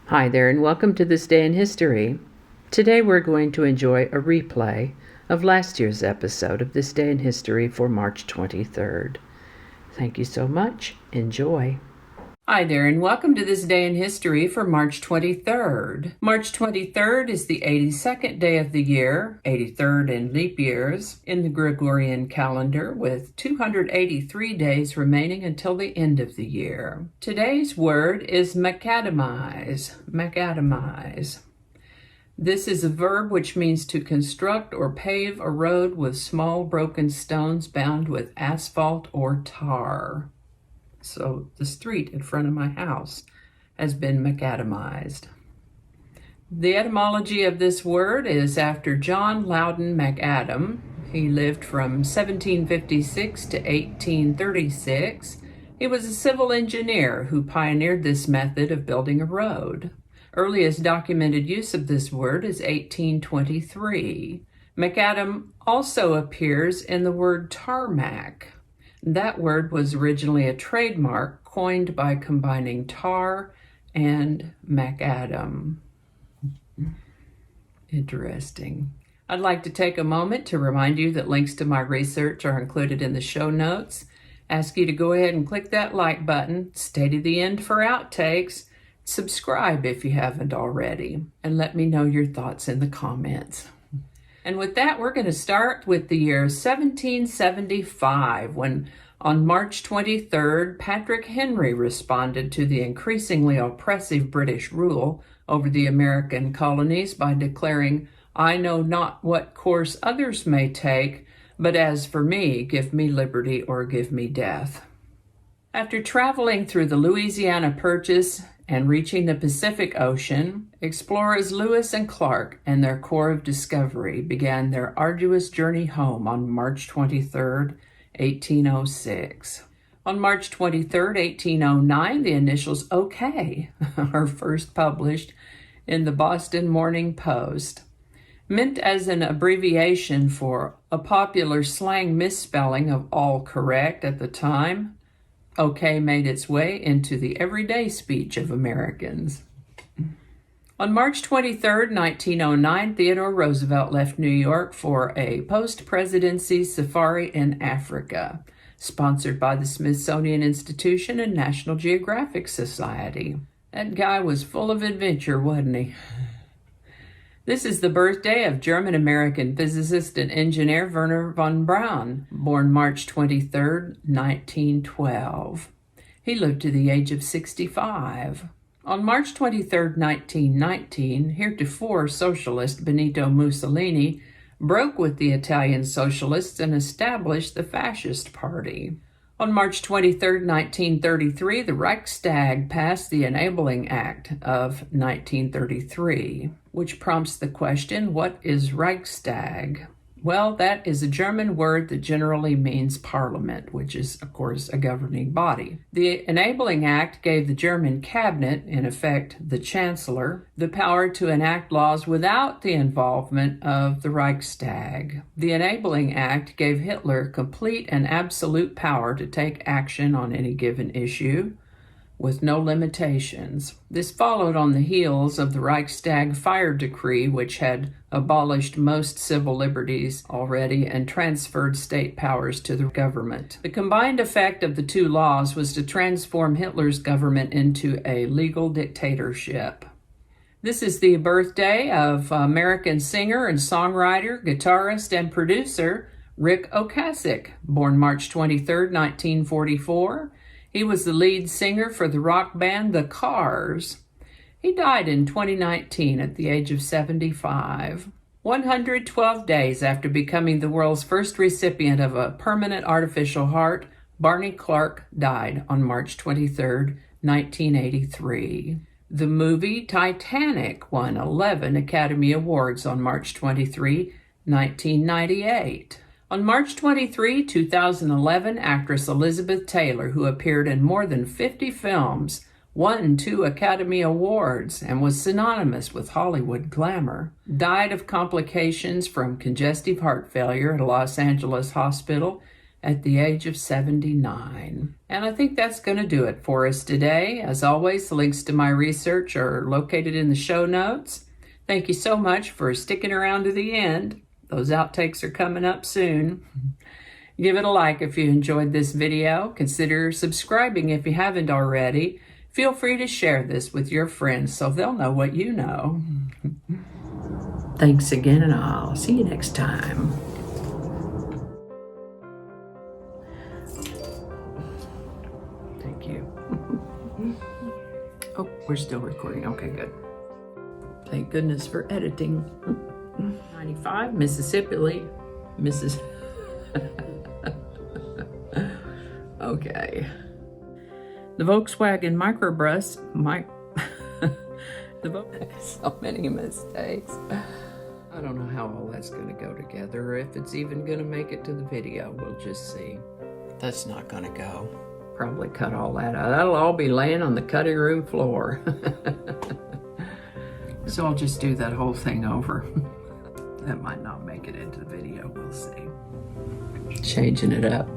Hi there, and welcome to This Day in History. Today we're going to enjoy a replay of last year's episode of This Day in History for March 23rd. Thank you so much. Enjoy. Hi there, and welcome to This Day in History for March 23rd. March 23rd is the 82nd day of the year, 83rd in leap years, in the Gregorian calendar, with 283 days remaining until the end of the year. Today's word is macadamize. Macadamize. This is a verb which means to construct or pave a road with small broken stones bound with asphalt or tar. So the street in front of my house has been macadamized. The etymology of this word is after John Loudon McAdam. He lived from 1756 to 1836. He was a civil engineer who pioneered this method of building a road. Earliest documented use of this word is 1823. McAdam also appears in the word tarmac. That word was originally a trademark coined by combining tar and macadam. Interesting. I'd like to take a moment to remind you that links to my research are included in the show notes. Ask you to go ahead and click that like button, stay to the end for outtakes, subscribe if you haven't already, and let me know your thoughts in the comments. And with that, we're going to start with the year 1775, when on March 23rd, Patrick Henry responded to the increasingly oppressive British rule over the American colonies by declaring, "I know not what course others may take, but as for me, give me liberty or give me death." After traveling through the Louisiana Purchase and reaching the Pacific Ocean, explorers Lewis and Clark and their Corps of Discovery began their arduous journey home on March 23rd, 1806. On March 23rd, 1809, the initials OK are first published in the Boston Morning Post. Meant as an abbreviation for a popular slang misspelling of all correct at the time, OK made its way into the everyday speech of Americans. On March 23, 1909, Theodore Roosevelt left New York for a post-presidency safari in Africa, sponsored by the Smithsonian Institution and National Geographic Society. That guy was full of adventure, wasn't he? This is the birthday of German-American physicist and engineer Wernher von Braun, born March 23, 1912. He lived to the age of 65. On March 23, 1919, heretofore socialist Benito Mussolini broke with the Italian socialists and established the Fascist Party. On March 23, 1933, the Reichstag passed the Enabling Act of 1933, which prompts the question, what is Reichstag? Well, that is a German word that generally means parliament, which is, of course, a governing body. The Enabling Act gave the German cabinet, in effect the chancellor, the power to enact laws without the involvement of the Reichstag. The Enabling Act gave Hitler complete and absolute power to take action on any given issue, with no limitations. This followed on the heels of the Reichstag fire decree, which had abolished most civil liberties already and transferred state powers to the government. The combined effect of the two laws was to transform Hitler's government into a legal dictatorship. This is the birthday of American singer and songwriter, guitarist, and producer Ric Ocasek, born March 23, 1944. He was the lead singer for the rock band The Cars. He died in 2019 at the age of 75. 112 days after becoming the world's first recipient of a permanent artificial heart, Barney Clark died on March 23, 1983. The movie Titanic won 11 Academy Awards on March 23, 1998. On March 23, 2011, actress Elizabeth Taylor, who appeared in more than 50 films, won 2 Academy Awards and was synonymous with Hollywood glamour, died of complications from congestive heart failure at a Los Angeles hospital at the age of 79. And I think that's going to do it for us today. As always, links to my research are located in the show notes. Thank you so much for sticking around to the end. Those outtakes are coming up soon. Give it a like if you enjoyed this video. Consider subscribing if you haven't already. Feel free to share this with your friends so they'll know what you know. Thanks again, and I'll see you next time. Thank you. Oh, we're still recording. Okay, good. Thank goodness for editing. 95, Mississippi, Mrs. Okay. The Volkswagen microbus, so many mistakes. I don't know how all that's going to go together, or if it's even going to make it to the video. We'll just see. That's not going to go. Probably cut all that out. That'll all be laying on the cutting room floor. So I'll just do that whole thing over. That might not make it into the video. We'll see. Changing it up.